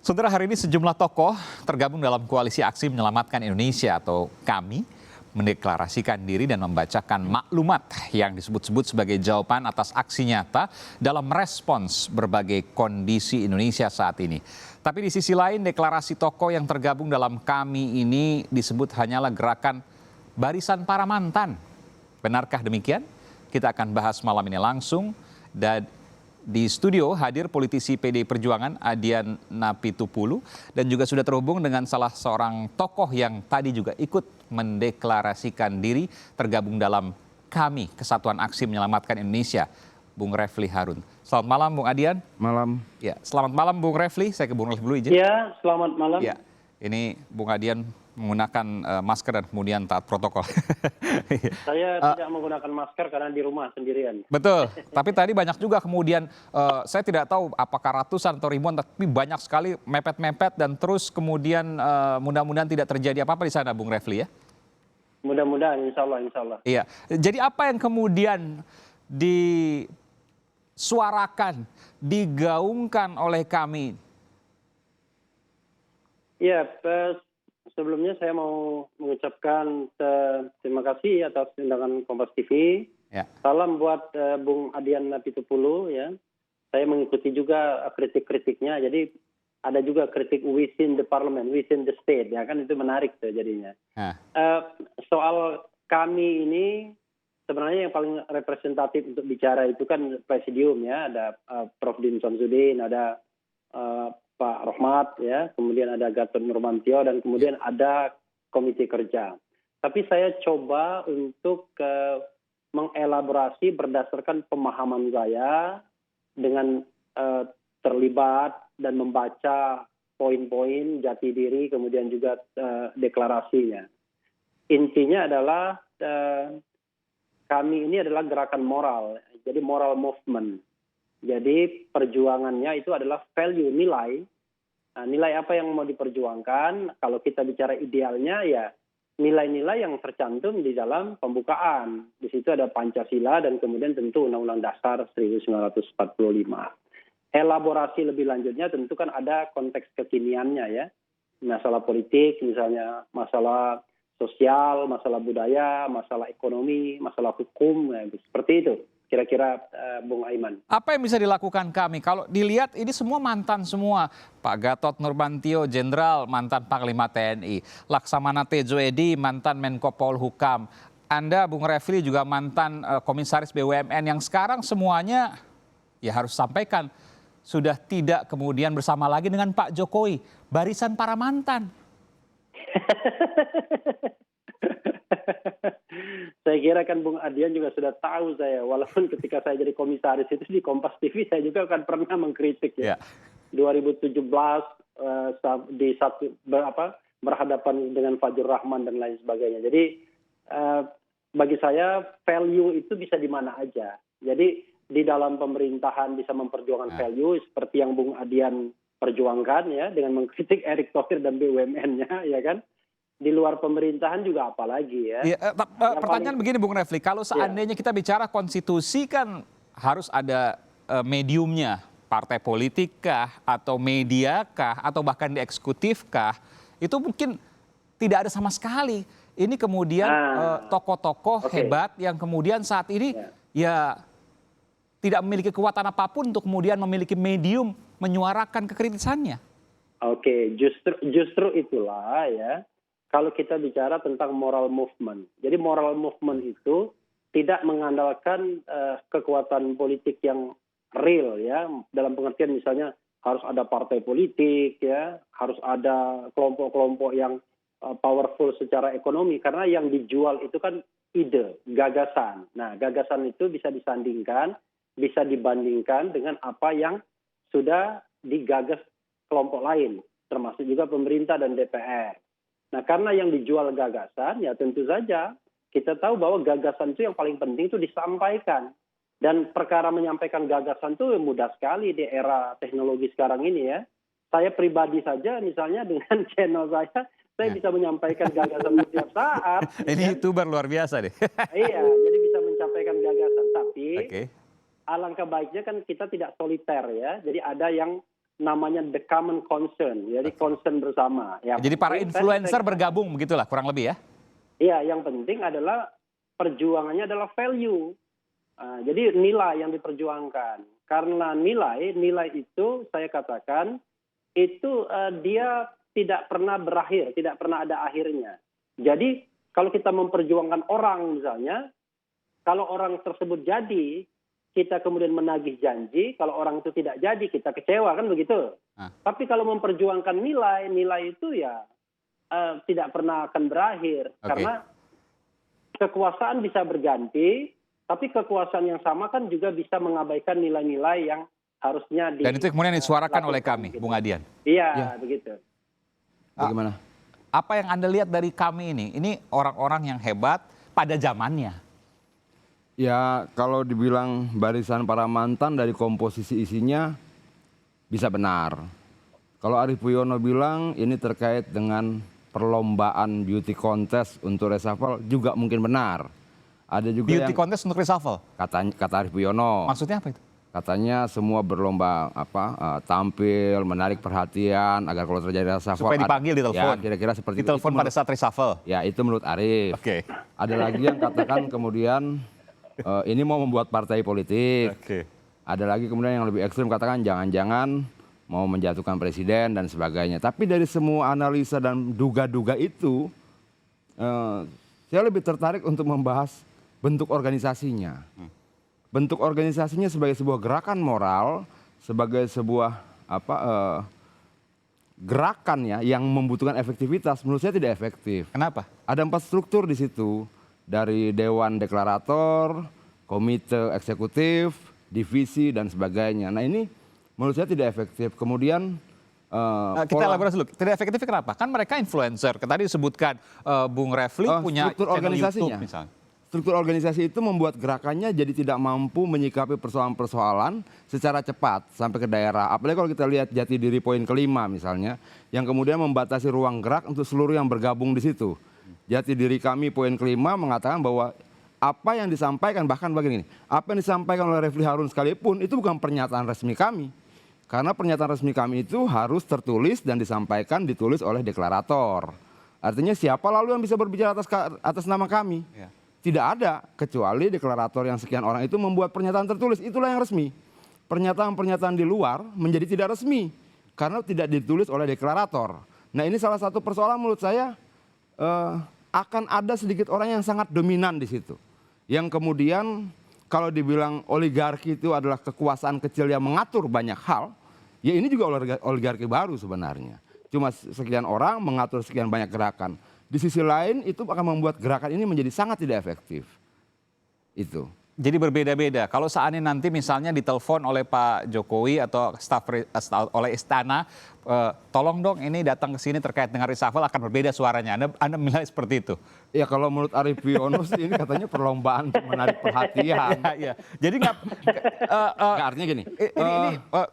Saudara, hari ini sejumlah tokoh tergabung dalam koalisi aksi menyelamatkan Indonesia atau KAMI mendeklarasikan diri dan membacakan maklumat yang disebut-sebut sebagai jawaban atas aksi nyata dalam merespons berbagai kondisi Indonesia saat ini. Tapi di sisi lain, deklarasi tokoh yang tergabung dalam KAMI ini disebut hanyalah gerakan barisan para mantan. Benarkah demikian? Kita akan bahas malam ini langsung. Dan di studio hadir politisi PDI Perjuangan Adian Napitupulu dan juga sudah terhubung dengan salah seorang tokoh yang tadi juga ikut mendeklarasikan diri tergabung dalam KAMI, Kesatuan Aksi Menyelamatkan Indonesia, Bung Refli Harun. Selamat malam Bung Adian. Malam. Ya, selamat malam Bung Refli. Saya ke Bung Refli dulu izin. Ya, selamat malam. Ya, ini Bung Adian menggunakan masker dan kemudian taat protokol. Saya tidak menggunakan masker karena di rumah sendirian. Betul, tapi tadi banyak juga kemudian saya tidak tahu apakah ratusan atau ribuan, tapi banyak sekali mepet-mepet dan terus kemudian mudah-mudahan tidak terjadi apa-apa di sana, Bung Refli ya. Mudah-mudahan, insya Allah, insya Allah. Iya, jadi apa yang kemudian disuarakan, digaungkan oleh KAMI? Ya, sebelumnya saya mau mengucapkan terima kasih atas undangan Kompas TV. Ya. Salam buat Bung Adian Napitupulu ya. Saya mengikuti juga kritik-kritiknya. Jadi ada juga kritik within the parliament, within the state ya kan, itu menarik tuh jadinya. Soal kami ini sebenarnya yang paling representatif untuk bicara itu kan presidium ya. Ada Prof. Din Samsudin, ada Pak Rohmat ya, kemudian ada Gatot Nurmantio dan kemudian ada komite kerja. Tapi saya coba untuk mengelaborasi berdasarkan pemahaman saya dengan terlibat dan membaca poin-poin jati diri kemudian juga deklarasinya. Intinya adalah kami ini adalah gerakan moral, jadi moral movement. Jadi perjuangannya itu adalah value, nilai. Nah, nilai apa yang mau diperjuangkan? Kalau kita bicara idealnya ya nilai-nilai yang tercantum di dalam pembukaan. Di situ ada Pancasila dan kemudian tentu Undang-Undang Dasar 1945. Elaborasi lebih lanjutnya tentu kan ada konteks kekiniannya ya. Masalah politik, misalnya masalah sosial, masalah budaya, masalah ekonomi, masalah hukum, ya, seperti itu. Kira-kira Bung Aiman. Apa yang bisa dilakukan kami? Kalau dilihat ini semua mantan semua. Pak Gatot Nurmantio, Jenderal, mantan Panglima TNI. Laksamana Tejo Edy, mantan Menko Polhukam. Anda, Bung Refli, juga mantan Komisaris BUMN yang sekarang semuanya ya harus sampaikan. Sudah tidak kemudian bersama lagi dengan Pak Jokowi. Barisan para mantan. Saya kira kan Bung Adian juga sudah tahu saya, walaupun ketika saya jadi komisaris itu di Kompas TV saya juga kan pernah mengkritik ya. 2017 berhadapan dengan Fajrul Rahman dan lain sebagainya. Jadi bagi saya value itu bisa di mana aja. Jadi di dalam pemerintahan bisa memperjuangkan value seperti yang Bung Adian perjuangkan ya dengan mengkritik Erick Thohir dan BUMN-nya ya kan. Di luar pemerintahan juga apalagi ya. Pertanyaan begini Bung Refli, kalau seandainya kita bicara konstitusi kan harus ada mediumnya, partai politik kah, atau media kah, atau bahkan di eksekutif kah, itu mungkin tidak ada sama sekali. Ini kemudian tokoh-tokoh hebat yang kemudian saat ini ya tidak memiliki kekuatan apapun untuk kemudian memiliki medium menyuarakan kekritisannya. Oke, justru itulah ya. Kalau kita bicara tentang moral movement. Jadi moral movement itu tidak mengandalkan kekuatan politik yang real ya. Dalam pengertian misalnya harus ada partai politik ya, harus ada kelompok-kelompok yang powerful secara ekonomi. Karena yang dijual itu kan ide, gagasan. Nah gagasan itu bisa disandingkan, bisa dibandingkan dengan apa yang sudah digagas kelompok lain. Termasuk juga pemerintah dan DPR. Nah karena yang dijual gagasan ya tentu saja kita tahu bahwa gagasan itu yang paling penting itu disampaikan. Dan perkara menyampaikan gagasan itu mudah sekali di era teknologi sekarang ini ya. Saya pribadi saja misalnya dengan channel saya bisa menyampaikan gagasan setiap saat. Ini YouTuber luar biasa deh. Iya, jadi bisa menyampaikan gagasan. Tapi alangkah baiknya kan kita tidak soliter ya. Jadi ada yang namanya the common concern, jadi concern bersama. Jadi para influencer bergabung begitulah kurang lebih ya? Iya, yang penting adalah perjuangannya adalah value. Jadi nilai yang diperjuangkan. Karena nilai itu saya katakan itu dia tidak pernah berakhir, tidak pernah ada akhirnya. Jadi kalau kita memperjuangkan orang misalnya, kalau orang tersebut jadi, kita kemudian menagih janji, kalau orang itu tidak jadi, kita kecewa, kan begitu. Tapi kalau memperjuangkan nilai itu ya tidak pernah akan berakhir. Karena kekuasaan bisa berganti, tapi kekuasaan yang sama kan juga bisa mengabaikan nilai-nilai yang harusnya Dan itu kemudian disuarakan oleh kami, Bung Adian. Iya, begitu. Bagaimana? Apa yang Anda lihat dari kami ini orang-orang yang hebat pada zamannya. Ya, kalau dibilang barisan para mantan dari komposisi isinya bisa benar. Kalau Arief Puyono bilang ini terkait dengan perlombaan beauty contest untuk reshuffle juga mungkin benar. Ada juga beauty contest untuk reshuffle? Kata Arief Puyono. Maksudnya apa itu? Katanya semua berlomba tampil, menarik perhatian agar kalau terjadi reshuffle. Supaya dipanggil di telepon. Ya, kira-kira seperti itu. Ditelepon pada saat reshuffle. Ya, itu menurut Arief. Oke. Ada lagi yang katakan kemudian ini mau membuat partai politik. Ada lagi kemudian yang lebih ekstrim katakan jangan-jangan mau menjatuhkan presiden dan sebagainya. Tapi dari semua analisa dan duga-duga itu, saya lebih tertarik untuk membahas bentuk organisasinya. Bentuk organisasinya sebagai sebuah gerakan moral, sebagai sebuah gerakan ya yang membutuhkan efektivitas. Menurut saya tidak efektif. Kenapa? Ada 4 struktur di situ. Dari Dewan Deklarator, Komite Eksekutif, Divisi, dan sebagainya. Nah ini menurut saya tidak efektif. Kemudian kita elaborasi dulu. Tidak efektif kenapa? Kan mereka influencer. Tadi disebutkan Bung Refli punya channel YouTube misalnya. Struktur organisasi itu membuat gerakannya jadi tidak mampu menyikapi persoalan-persoalan secara cepat sampai ke daerah. Apalagi kalau kita lihat jati diri poin kelima misalnya, yang kemudian membatasi ruang gerak untuk seluruh yang bergabung di situ. Jati diri kami poin kelima mengatakan bahwa apa yang disampaikan, bahkan begini, apa yang disampaikan oleh Refli Harun sekalipun itu bukan pernyataan resmi kami. Karena pernyataan resmi kami itu harus tertulis dan disampaikan, ditulis oleh deklarator. Artinya siapa lalu yang bisa berbicara atas nama kami? Ya. Tidak ada, kecuali deklarator yang sekian orang itu membuat pernyataan tertulis, itulah yang resmi. Pernyataan-pernyataan di luar menjadi tidak resmi, karena tidak ditulis oleh deklarator. Nah ini salah satu persoalan menurut saya, akan ada sedikit orang yang sangat dominan di situ. Yang kemudian kalau dibilang oligarki itu adalah kekuasaan kecil yang mengatur banyak hal, ya ini juga oligarki baru sebenarnya. Cuma sekian orang mengatur sekian banyak gerakan. Di sisi lain itu akan membuat gerakan ini menjadi sangat tidak efektif. Itu. Jadi berbeda-beda. Kalau seandainya nanti misalnya ditelepon oleh Pak Jokowi atau staf oleh Istana, tolong dong ini datang ke sini terkait dengan reshuffle, akan berbeda suaranya. Anda menilai seperti itu? Ya kalau menurut Arief Puyono sih ini katanya perlombaan untuk menarik perhatian. Ya. Jadi nggak artinya gini.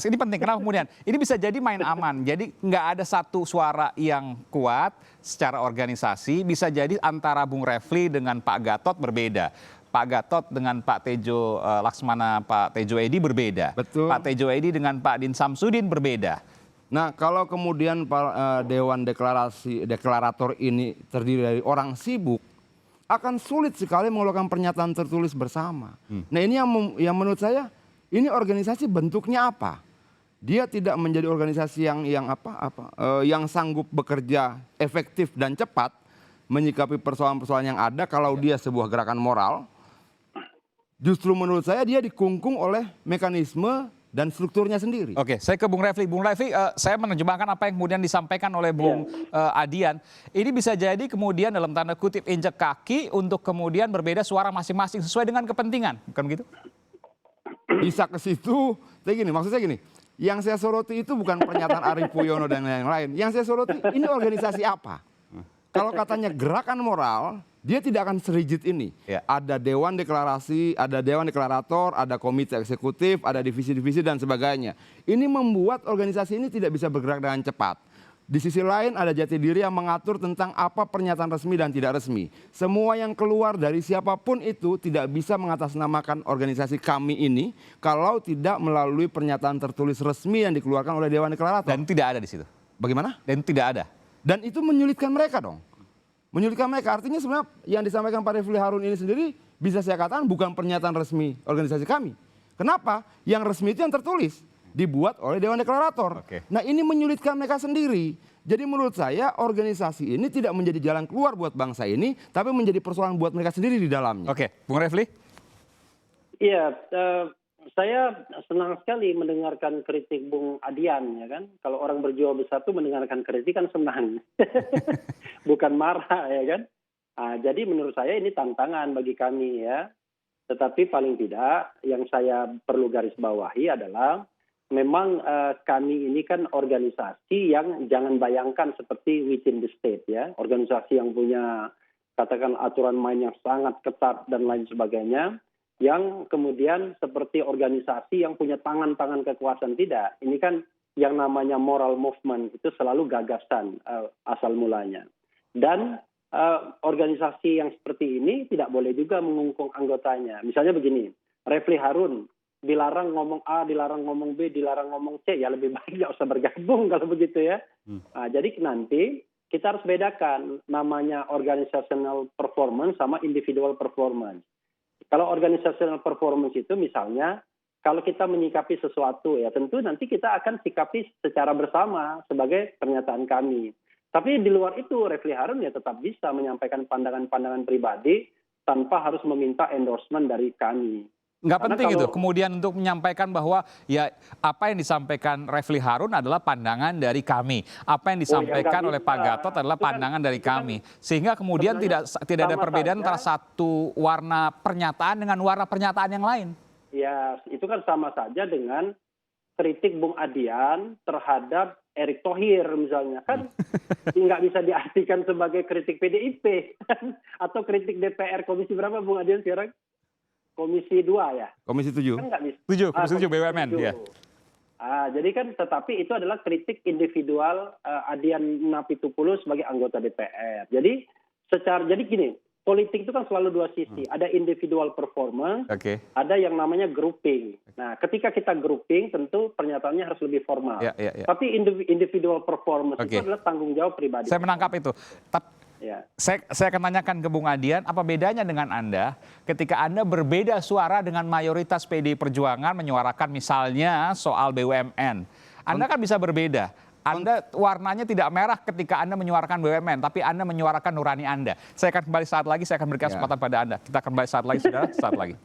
Ini penting. Kenapa kemudian? Ini bisa jadi main aman. Jadi nggak ada satu suara yang kuat secara organisasi. Bisa jadi antara Bung Refli dengan Pak Gatot berbeda. Pak Gatot dengan Pak Tejo Laksmana, Pak Tejo Edi berbeda. Betul. Pak Tejo Edi dengan Pak Din Samsudin berbeda. Nah kalau kemudian Dewan Deklarator ini terdiri dari orang sibuk, akan sulit sekali mengeluarkan pernyataan tertulis bersama. Nah ini yang menurut saya, ini organisasi bentuknya apa? Dia tidak menjadi organisasi yang sanggup bekerja efektif dan cepat menyikapi persoalan-persoalan yang ada kalau dia sebuah gerakan moral. Justru menurut saya dia dikungkung oleh mekanisme dan strukturnya sendiri. Oke, saya ke Bung Refli. Bung Refli, saya menerjemahkan apa yang kemudian disampaikan oleh Bung Adian. Ini bisa jadi kemudian dalam tanda kutip injek kaki untuk kemudian berbeda suara masing-masing sesuai dengan kepentingan, bukan begitu? Bisa ke situ, tapi gini, maksud saya gini, yang saya soroti itu bukan pernyataan Arief Puyono dan lain-lain. Yang saya soroti ini organisasi apa? Kalau katanya gerakan moral, dia tidak akan serigid ini. Ya. Ada Dewan Deklarasi, ada Dewan Deklarator, ada Komite Eksekutif, ada divisi-divisi dan sebagainya. Ini membuat organisasi ini tidak bisa bergerak dengan cepat. Di sisi lain ada jati diri yang mengatur tentang apa pernyataan resmi dan tidak resmi. Semua yang keluar dari siapapun itu tidak bisa mengatasnamakan organisasi kami ini kalau tidak melalui pernyataan tertulis resmi yang dikeluarkan oleh Dewan Deklarator. Dan tidak ada di situ. Bagaimana? Dan tidak ada. Dan itu menyulitkan mereka dong. Menyulitkan mereka. Artinya sebenarnya yang disampaikan Pak Refli Harun ini sendiri bisa saya katakan bukan pernyataan resmi organisasi kami. Kenapa? Yang resmi itu yang tertulis. Dibuat oleh Dewan Deklarator. Oke. Nah ini menyulitkan mereka sendiri. Jadi menurut saya organisasi ini tidak menjadi jalan keluar buat bangsa ini, tapi menjadi persoalan buat mereka sendiri di dalamnya. Oke, Bung Refli? Iya, saya senang sekali mendengarkan kritik Bung Adian, ya kan. Kalau orang berjiwa besar tuh mendengarkan kritik kan senang, bukan marah, ya kan. Jadi menurut saya ini tantangan bagi kami ya. Tetapi paling tidak yang saya perlu garis bawahi adalah memang kami ini kan organisasi yang jangan bayangkan seperti within the state ya, organisasi yang punya katakan aturan main yang sangat ketat dan lain sebagainya, yang kemudian seperti organisasi yang punya tangan-tangan kekuasaan, tidak. Ini kan yang namanya moral movement itu selalu gagasan asal mulanya. Dan organisasi yang seperti ini tidak boleh juga mengungkung anggotanya. Misalnya begini, Refli Harun dilarang ngomong A, dilarang ngomong B, dilarang ngomong C, ya lebih baik nggak usah bergabung kalau begitu ya. Jadi nanti kita harus bedakan namanya organizational performance sama individual performance. Kalau organizational performance itu misalnya, kalau kita menyikapi sesuatu ya tentu nanti kita akan sikapi secara bersama sebagai pernyataan kami. Tapi di luar itu Refli Harun ya tetap bisa menyampaikan pandangan-pandangan pribadi tanpa harus meminta endorsement dari kami. Nggak penting itu kemudian untuk menyampaikan bahwa ya apa yang disampaikan Refli Harun adalah pandangan dari kami. Apa yang disampaikan oleh Pak Gatot adalah pandangan dari kami. Sehingga kemudian tidak ada perbedaan antara satu warna pernyataan dengan warna pernyataan yang lain. Ya, itu kan sama saja dengan kritik Bung Adian terhadap Erick Thohir misalnya. Kan nggak bisa diartikan sebagai kritik PDIP atau kritik DPR. Komisi berapa Bung Adian sekarang? Komisi 2 ya? Komisi 7. Kan nggak bisa. 7 BUMN ya. Jadi kan tetapi itu adalah kritik individual Adian Napitupulu sebagai anggota DPR. Jadi gini, politik itu kan selalu dua sisi. Ada individual performance, ada yang namanya grouping. Nah, ketika kita grouping tentu pernyataannya harus lebih formal. Tapi individual performance itu adalah tanggung jawab pribadi. Saya menangkap itu. Saya akan tanyakan ke Bung Adian, apa bedanya dengan Anda ketika Anda berbeda suara dengan mayoritas PDI Perjuangan menyuarakan misalnya soal BUMN. Anda kan bisa berbeda. Anda warnanya tidak merah ketika Anda menyuarakan BUMN, tapi Anda menyuarakan nurani Anda. Saya akan kembali saat lagi, saya akan berikan kesempatan pada Anda. Kita akan kembali saat lagi, saudara, saat lagi.